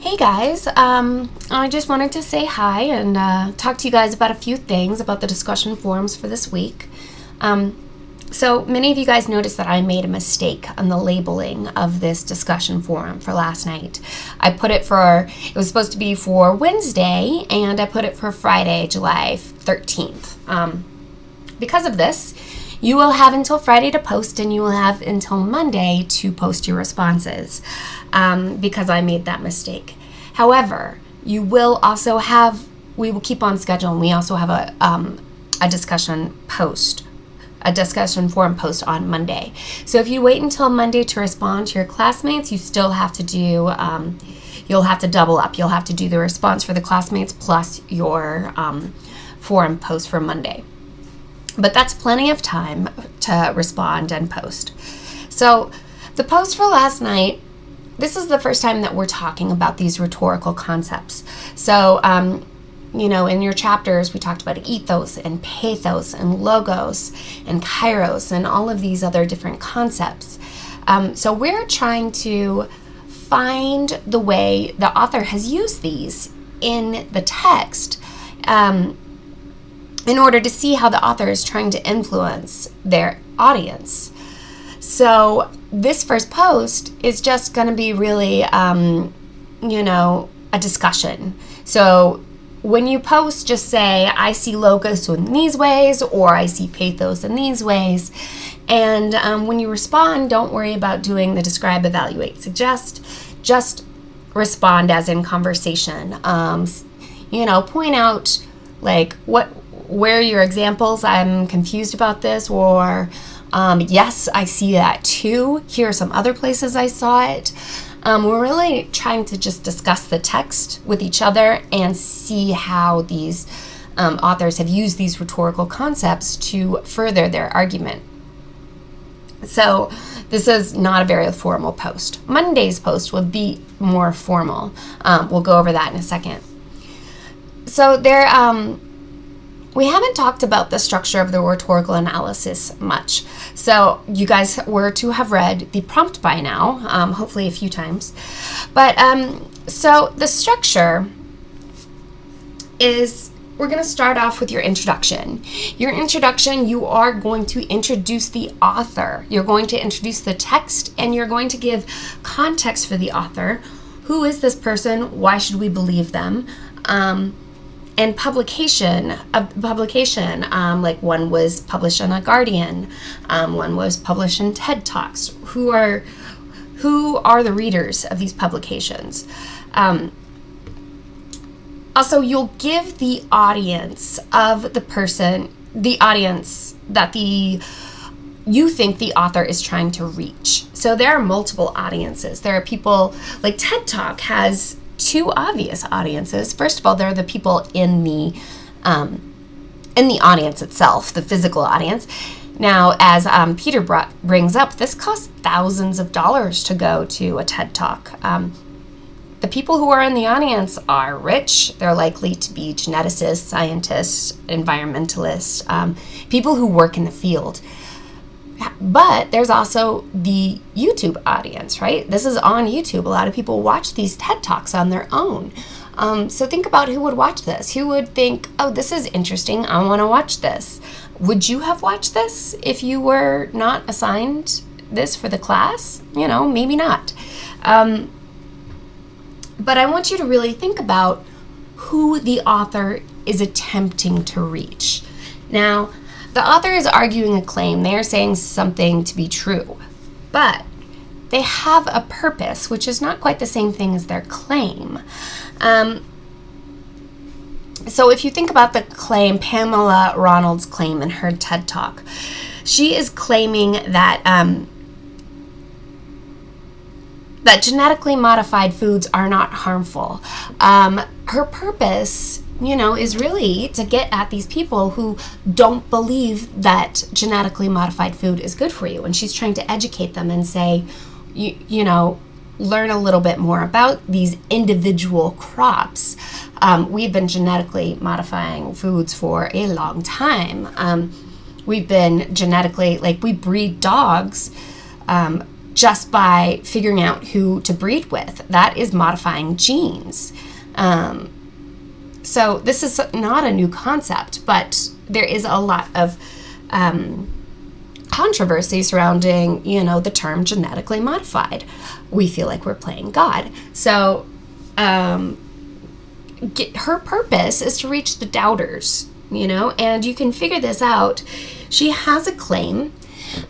Hey guys, I just wanted to say hi and talk to you guys about a few things about the discussion forums for this week. So many of you guys noticed that I made a mistake on the labeling of this discussion forum for last night. It was supposed to be for Wednesday, and I put it for Friday, July 13th. Because of this, you will have until Friday to post, and you will have until Monday to post your responses because I made that mistake. However, we will keep on schedule, and we also have a discussion forum post on Monday. So if you wait until Monday to respond to your classmates, you still have to do, you'll have to double up. You'll have to do the response for the classmates plus your forum post for Monday. But that's plenty of time to respond and post. So the post for last night, this is the first time that we're talking about these rhetorical concepts. So, in your chapters, we talked about ethos and pathos and logos and kairos and all of these other different concepts. So we're trying to find the way the author has used these in the text in order to see how the author is trying to influence their audience. So this first post is just going to be really, a discussion. So when you post, just say, I see logos in these ways, or I see pathos in these ways. And when you respond, don't worry about doing the describe, evaluate, suggest. Just respond as in conversation. Point out where your examples, I'm confused about this, or yes, I see that too. Here are some other places I saw it. We're really trying to just discuss the text with each other and see how these authors have used these rhetorical concepts to further their argument. So this is not a very formal post. Monday's post will be more formal. We'll go over that in a second. So we haven't talked about the structure of the rhetorical analysis much. So you guys were to have read the prompt by now, hopefully a few times. But so the structure is, we're going to start off with your introduction. Your introduction, you are going to introduce the author. You're going to introduce the text, and you're going to give context for the author. Who is this person? Why should we believe them? And publication, like one was published on a Guardian, one was published in TED Talks. Who are the readers of these publications? Also, you'll give the audience of the audience that you think the author is trying to reach. So there are multiple audiences. There are people, like TED Talk has two obvious audiences. First of all, there are the people in the audience itself, the physical audience. Now, as Peter brings up, this costs thousands of dollars to go to a TED Talk. The people who are in the audience are rich. They're likely to be geneticists, scientists, environmentalists, people who work in the field. But there's also the YouTube audience, right? This is on YouTube. A lot of people watch these TED Talks on their own. So think about who would watch this. Who would think, oh, this is interesting. I want to watch this. Would you have watched this if you were not assigned this for the class? Maybe not. But I want you to really think about who the author is attempting to reach. Now, the author is arguing a claim. They are saying something to be true, but they have a purpose, which is not quite the same thing as their claim. So if you think about the claim, Pamela Ronald's claim in her TED Talk, she is claiming that that genetically modified foods are not harmful. Her purpose, is really to get at these people who don't believe that genetically modified food is good for you. And she's trying to educate them and say, learn a little bit more about these individual crops. We've been genetically modifying foods for a long time. We've been genetically, we breed dogs just by figuring out who to breed with. That is modifying genes. So this is not a new concept, but there is a lot of controversy surrounding, the term genetically modified. We feel like we're playing God. So her purpose is to reach the doubters, and you can figure this out. She has a claim,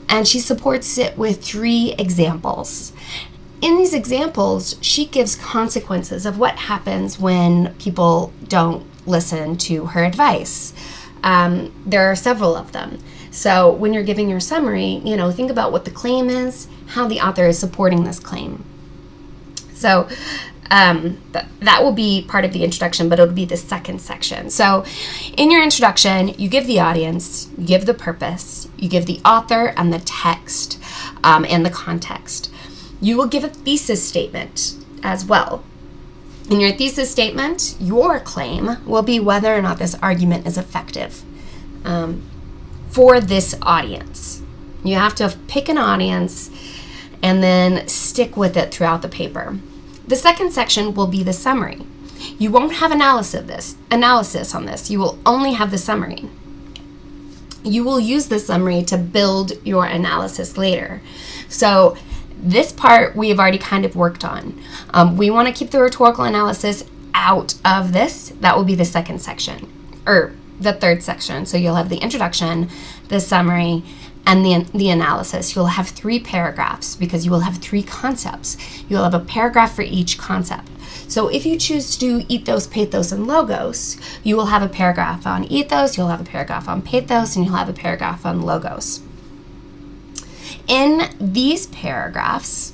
and she supports it with 3 examples. In these examples, she gives consequences of what happens when people don't listen to her advice. There are several of them. So when you're giving your summary, think about what the claim is, how the author is supporting this claim. So that will be part of the introduction, but it'll be the second section. So in your introduction, you give the audience, you give the purpose, you give the author and the text and the context. You will give a thesis statement as well. In your thesis statement, your claim will be whether or not this argument is effective for this audience. You have to pick an audience and then stick with it throughout the paper. The second section will be the summary. You won't have analysis on this. You will only have the summary. You will use the summary to build your analysis later. So this part we have already kind of worked on. We want to keep the rhetorical analysis out of this. That will be the second section, or the third section. So you'll have the introduction, the summary, and the analysis. You'll have 3 paragraphs because you will have 3 concepts. You'll have a paragraph for each concept. So if you choose to do ethos, pathos, and logos, you will have a paragraph on ethos, you'll have a paragraph on pathos, and you'll have a paragraph on logos. In these paragraphs,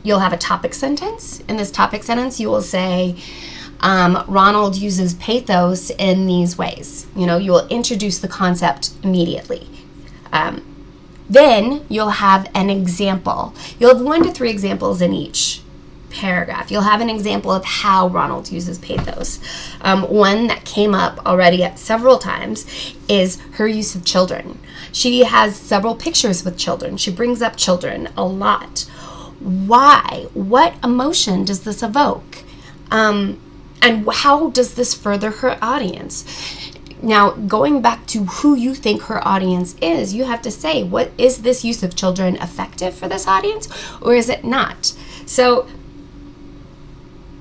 you'll have a topic sentence. In this topic sentence, you will say, Ronald uses pathos in these ways. You will introduce the concept immediately. Then you'll have an example. You'll have 1 to 3 examples in each paragraph. You'll have an example of how Ronald uses pathos. One that came up already several times is her use of children. She has several pictures with children. She brings up children a lot. Why? What emotion does this evoke? And how does this further her audience? Now, going back to who you think her audience is, you have to say, what is this use of children effective for this audience, or is it not? So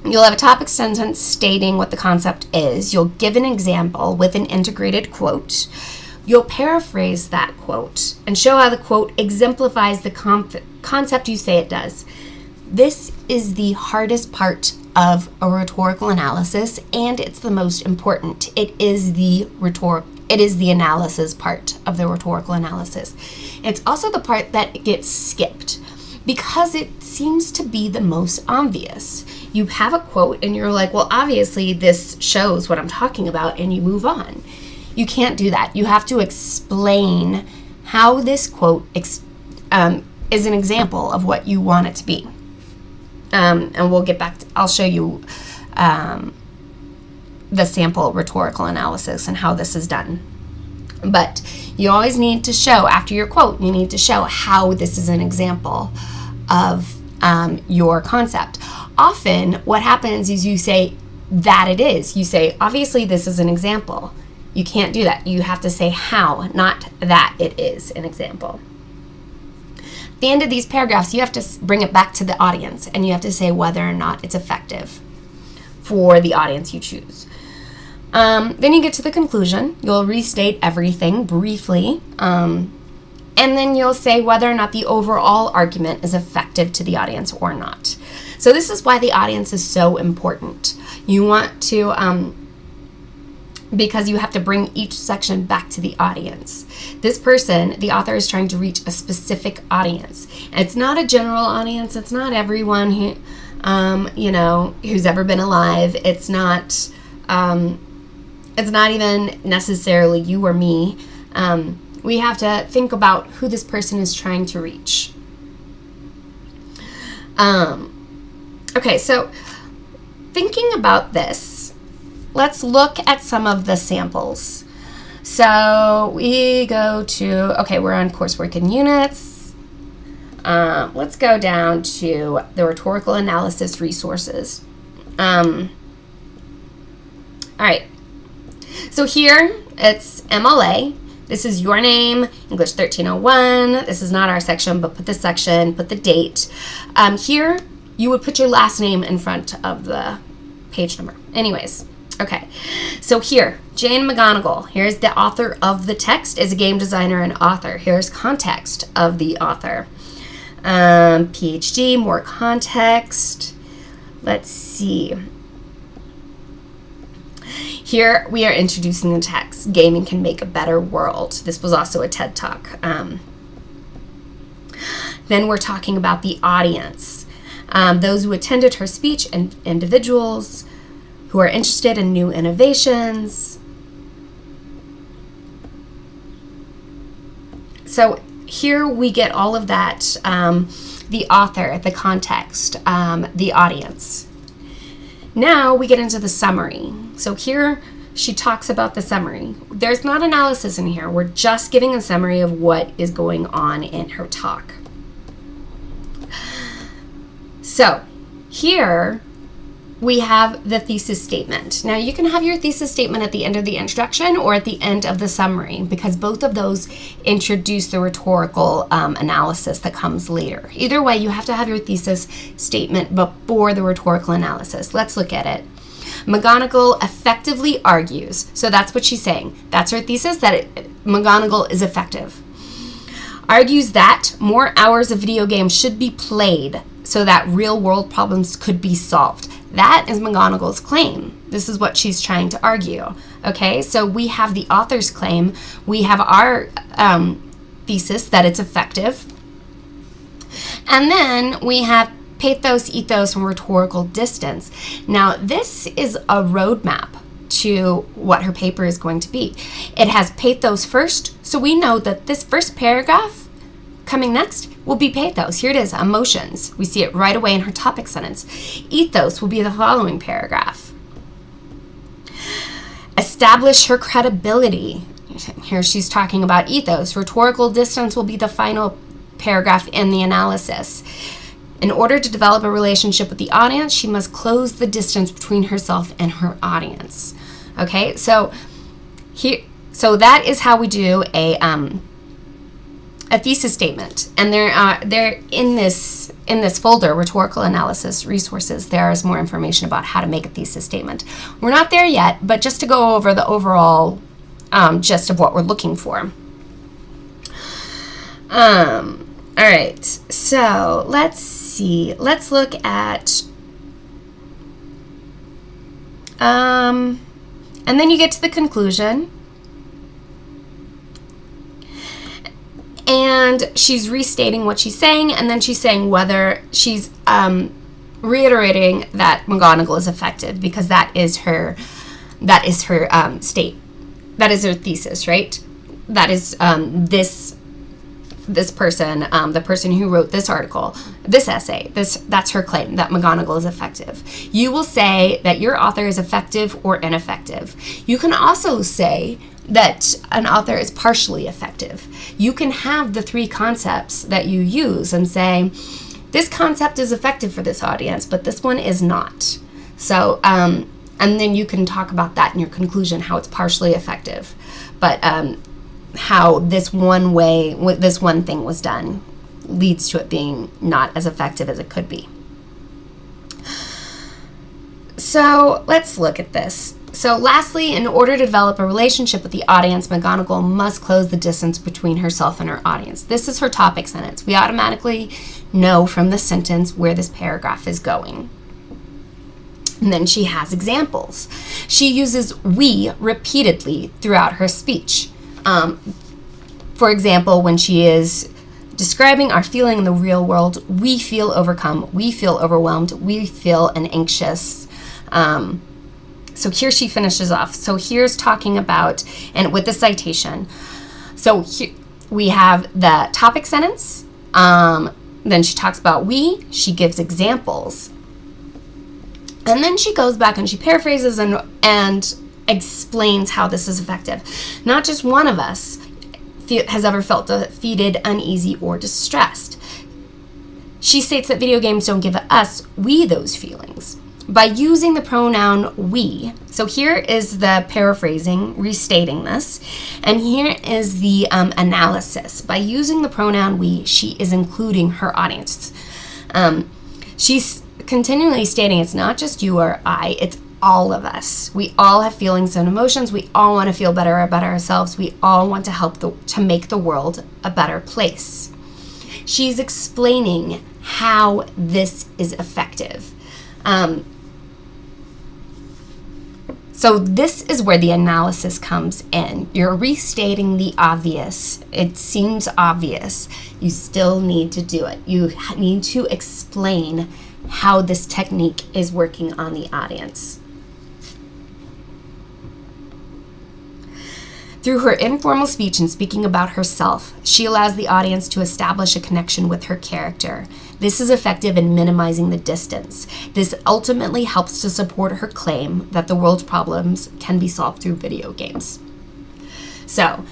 you'll have a topic sentence stating what the concept is. You'll give an example with an integrated quote. You'll paraphrase that quote and show how the quote exemplifies the concept you say it does. This is the hardest part of a rhetorical analysis, and it's the most important. It is the analysis part of the rhetorical analysis. It's also the part that gets skipped because it seems to be the most obvious. You have a quote and you're like, well, obviously this shows what I'm talking about, and you move on. You can't do that. You have to explain how this quote is an example of what you want it to be. And we'll get back to, I'll show you the sample rhetorical analysis and how this is done. But you always need to show, after your quote, you need to show how this is an example of your concept. Often what happens is you say that it is. You say, obviously this is an example. You can't do that. You have to say how, not that it is an example. At the end of these paragraphs, you have to bring it back to the audience, and you have to say whether or not it's effective for the audience you choose. Then you get to the conclusion. You'll restate everything briefly, and then you'll say whether or not the overall argument is effective to the audience or not. So this is why the audience is so important. You want to, because you have to bring each section back to the audience. This person, the author, is trying to reach a specific audience. And it's not a general audience. It's not everyone who, who's ever been alive. It's not even necessarily you or me. We have to think about who this person is trying to reach. Okay, so thinking about this, let's look at some of the samples. So we go to, okay, we're on coursework and units. Let's go down to the rhetorical analysis resources. All right. So here it's MLA. This is your name, English 1301. This is not our section, but put the section, put the date. Here, you would put your last name in front of the page number. Anyways, okay. So here, Jane McGonigal, here's the author of the text, is a game designer and author. Here's context of the author. PhD, more context. Let's see. Here we are introducing the text. Gaming can make a better world. This was also a TED Talk. Then we're talking about the audience. Those who attended her speech and individuals who are interested in new innovations. So here we get all of that, the author, the context, the audience. Now we get into the summary. So here she talks about the summary. There's not analysis in here. We're just giving a summary of what is going on in her talk. So here we have the thesis statement. Now you can have your thesis statement at the end of the introduction or at the end of the summary, because both of those introduce the rhetorical analysis that comes later. Either way, you have to have your thesis statement before the rhetorical analysis. Let's look at it. McGonigal effectively argues, so that's what she's saying. That's her thesis, that McGonigal is effective. Argues that more hours of video games should be played so that real world problems could be solved. That is McGonigal's claim. This is what she's trying to argue. Okay, so we have the author's claim. We have our thesis that it's effective. And then we have pathos, ethos, and rhetorical distance. Now, this is a roadmap to what her paper is going to be. It has pathos first, so we know that this first paragraph coming next will be pathos. Here it is, emotions. We see it right away in her topic sentence. Ethos will be the following paragraph. Establish her credibility. Here she's talking about ethos. Rhetorical distance will be the final paragraph in the analysis. In order to develop a relationship with the audience, she must close the distance between herself and her audience. Okay, so that is how we do a thesis statement, and they're in this folder, rhetorical analysis resources. There is more information about how to make a thesis statement. We're not there yet, but just to go over the overall gist of what we're looking for. All right, so let's see. Let's look at, and then you get to the conclusion. And she's restating what she's saying, and then she's saying whether she's reiterating that McGonigal is effective, because that is her state. That is her thesis, right? That is this person, the person who wrote this article, this essay, that's her claim, that McGonigal is effective. You will say that your author is effective or ineffective. You can also say that an author is partially effective. You can have the three concepts that you use and say, this concept is effective for this audience, but this one is not. So, and then you can talk about that in your conclusion, how it's partially effective, but how this one thing was done leads to it being not as effective as it could be. So let's look at this. So lastly, in order to develop a relationship with the audience, McGonigal must close the distance between herself and her audience. This is her topic sentence. We automatically know from the sentence where this paragraph is going. And then she has examples. She uses we repeatedly throughout her speech. For example, when she is describing our feeling in the real world, we feel overcome, we feel overwhelmed, we feel an anxious. So here she finishes off. So here's talking about, and with the citation. So here we have the topic sentence. Then she talks about we, she gives examples. And then she goes back and she paraphrases and explains how this is effective. Not just one of us has ever felt defeated, uneasy, or distressed. She states that video games don't give us, we, those feelings. By using the pronoun we, so here is the paraphrasing, restating this, and here is the analysis. By using the pronoun we, she is including her audience. She's continually stating it's not just you or I, it's all of us. We all have feelings and emotions. We all want to feel better about ourselves. We all want to help to make the world a better place. She's explaining how this is effective. So this is where the analysis comes in. You're restating the obvious. It seems obvious. You still need to do it. You need to explain how this technique is working on the audience. Through her informal speech and speaking about herself, she allows the audience to establish a connection with her character. This is effective in minimizing the distance. This ultimately helps to support her claim that the world's problems can be solved through video games. So,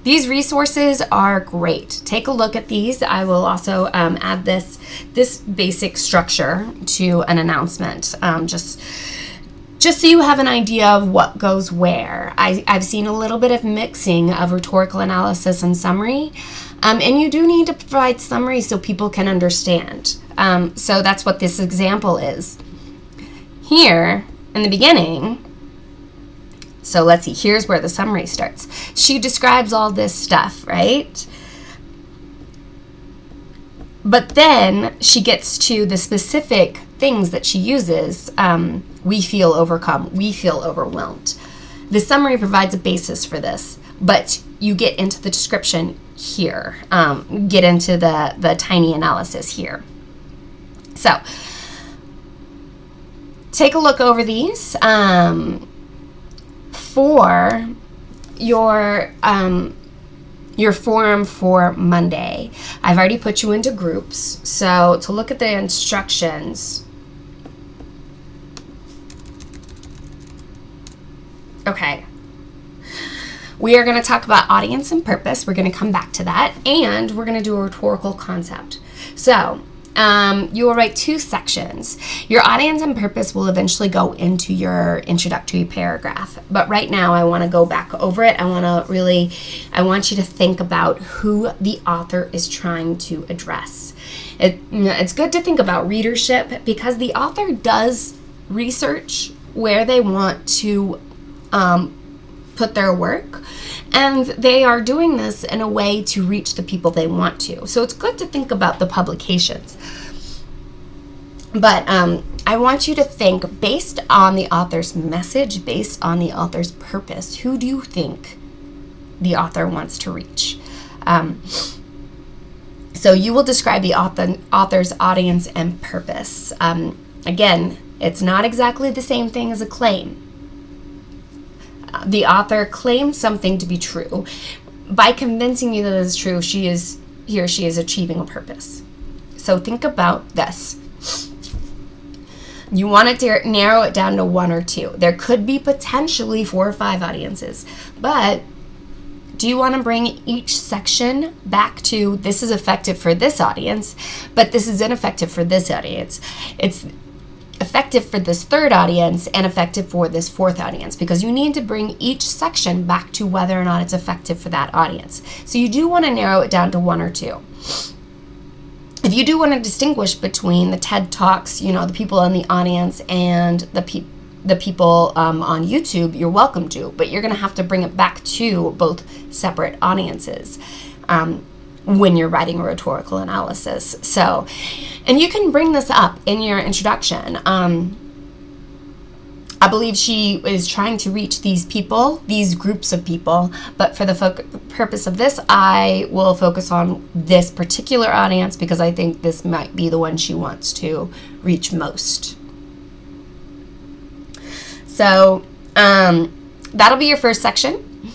these resources are great. Take a look at these. I will also add this basic structure to an announcement, just so you have an idea of what goes where. I've seen a little bit of mixing of rhetorical analysis and summary, and you do need to provide summary so people can understand. So that's what this example is. Here, in the beginning, so let's see, here's where the summary starts. She describes all this stuff, right? But then she gets to the specific things that she uses. We feel overcome. We feel overwhelmed. The summary provides a basis for this, but you get into the description here. Get into the tiny analysis here. So take a look over these. For your forum for Monday, I've already put you into groups. So to look at the instructions, okay, we are going to talk about audience and purpose. We're going to come back to that, and we're going to do a rhetorical concept. So you will write 2 sections. Your audience and purpose will eventually go into your introductory paragraph. But right now I want to go back over it. I want you to think about who the author is trying to address. It's good to think about readership, because the author does research where they want to put their work, and they are doing this in a way to reach the people they want to. So it's good to think about the publications. But I want you to think, based on the author's message, based on the author's purpose, who do you think the author wants to reach? So you will describe the author's audience and purpose. Again, it's not exactly the same thing as a claim. The author claims something to be true. By convincing you that it is true, he or she is achieving a purpose. So think about this. You want to narrow it down to 1 or 2. There could be potentially 4 or 5 audiences, but do you want to bring each section back to, this is effective for this audience, but this is ineffective for this audience? It's effective for this 3rd audience and effective for this 4th audience, because you need to bring each section back to whether or not it's effective for that audience. So you do want to narrow it down to 1 or 2. If you do want to distinguish between the TED Talks, the people in the audience, and the people on YouTube, you're welcome to, but you're going to have to bring it back to both separate audiences when you're writing a rhetorical analysis. So, and you can bring this up in your introduction. I believe she is trying to reach these people, these groups of people, but for the purpose of this, I will focus on this particular audience, because I think this might be the one she wants to reach most. So that'll be your first section.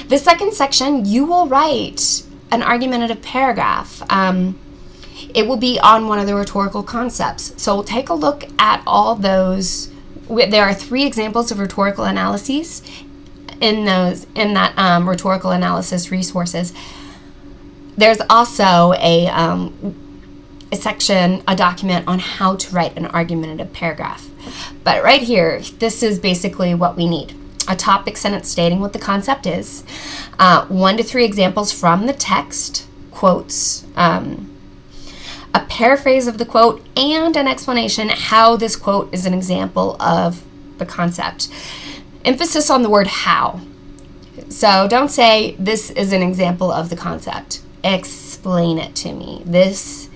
The second section, you will write an argumentative paragraph. It will be on one of the rhetorical concepts. So take a look at all those. There are 3 examples of rhetorical analyses in that rhetorical analysis resources. There's also a a document on how to write an argumentative paragraph. But right here, this is basically what we need. A topic sentence stating what the concept is, 1 to 3 examples from the text, quotes, a paraphrase of the quote, and an explanation how this quote is an example of the concept. Emphasis on the word how. So don't say this is an example of the concept. Explain it to me. This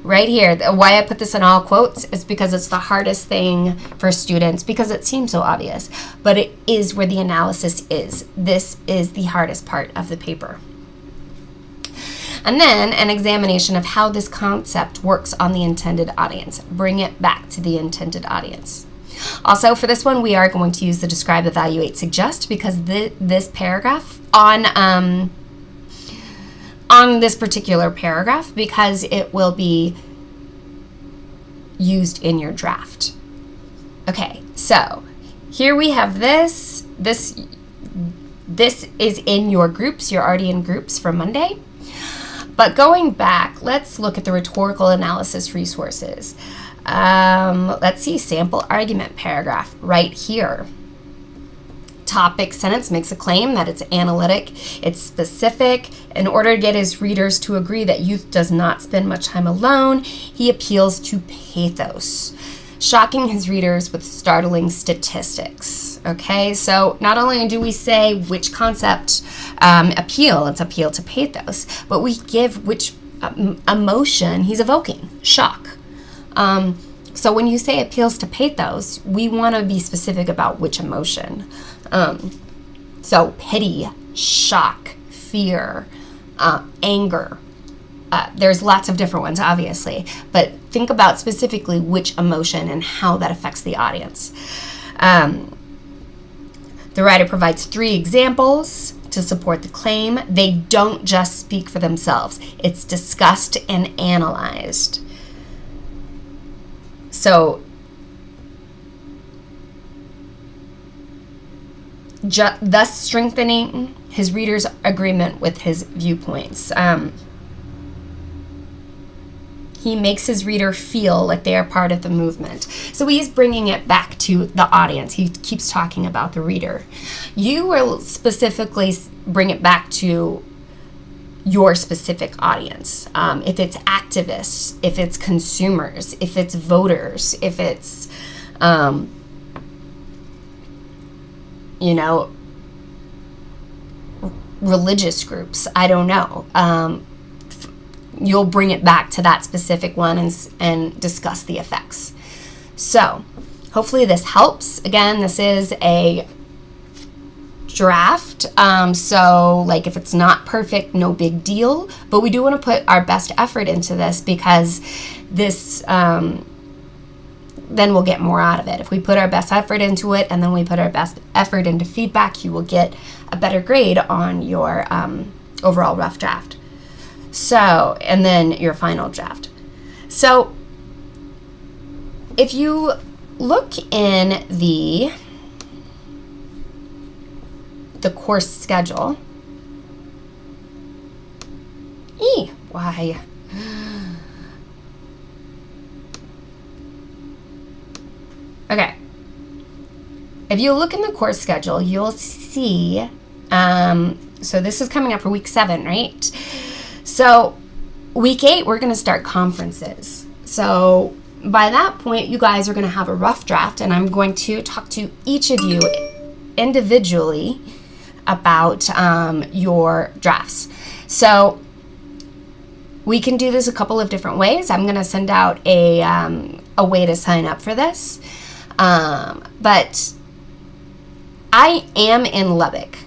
right here, why I put this in all quotes is because it's the hardest thing for students, because it seems so obvious, but it is where the analysis is. This is the hardest part of the paper. And then an examination of how this concept works on the intended audience. Bring it back to the intended audience. Also, for this one, we are going to use the describe, evaluate, suggest, because this paragraph on this particular paragraph, because it will be used in your draft. Okay, so here we have this. This is in your groups. You're already in groups for Monday. But going back, let's look at the rhetorical analysis resources. Let's see, sample argument paragraph right here. Topic sentence makes a claim that it's analytic, it's specific. In order to get his readers to agree that youth does not spend much time alone, he appeals to pathos, shocking his readers with startling statistics. Okay, so not only do we say which concept it's appeal to pathos, but we give which emotion he's evoking, shock. So when you say appeals to pathos, we want to be specific about which emotion. So pity, shock, fear, anger. There's lots of different ones, obviously, but think about specifically which emotion and how that affects the audience. The writer provides 3 examples to support the claim. They don't just speak for themselves. It's discussed and analyzed. So thus strengthening his reader's agreement with his viewpoints. He makes his reader feel like they are part of the movement. So he's bringing it back to the audience. He keeps talking about the reader. You will specifically bring it back to your specific audience. If it's activists, if it's consumers, if it's voters, if it's, religious groups, I don't know. You'll bring it back to that specific one and discuss the effects. So hopefully this helps. Again, this is a draft. So like if it's not perfect, no big deal. But we do want to put our best effort into this, because this then we'll get more out of it. If we put our best effort into it and then we put our best effort into feedback, you will get a better grade on your overall rough draft. So, and then your final draft. So, if you look in the course schedule, why? Okay. If you look in the course schedule, you'll see, so this is coming up for week 7, right? So week 8, we're going to start conferences. So by that point, you guys are going to have a rough draft, and I'm going to talk to each of you individually about your drafts. So we can do this a couple of different ways. I'm going to send out a way to sign up for this. But I am in Lubbock.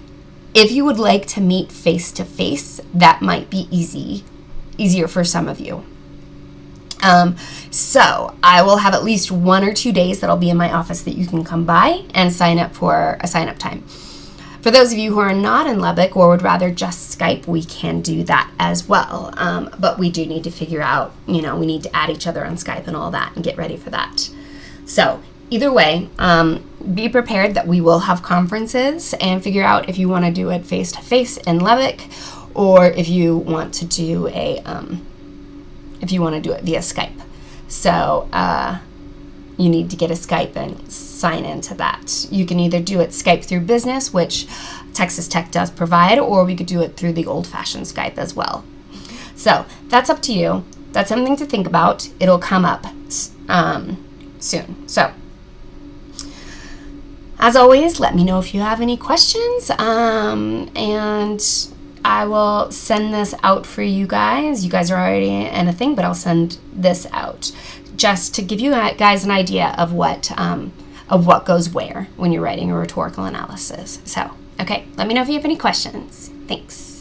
If you would like to meet face-to-face, that might be easier for some of you. So I will have at least 1 or 2 days that I'll be in my office that you can come by and sign up for a sign-up time. For those of you who are not in Lubbock or would rather just Skype, we can do that as well. But we do need to figure out, we need to add each other on Skype and all that and get ready for that. So either way, be prepared that we will have conferences, and figure out if you want to do it face-to-face in Lubbock, or if you want to do if you want to do it via Skype. So you need to get a Skype and sign into that. You can either do it Skype through Business, which Texas Tech does provide, or we could do it through the old-fashioned Skype as well. So that's up to you. That's something to think about. It'll come up soon. So as always, let me know if you have any questions, and I will send this out for you guys. You guys are already in a thing, but I'll send this out just to give you guys an idea of what goes where when you're writing a rhetorical analysis. So, okay, let me know if you have any questions. Thanks.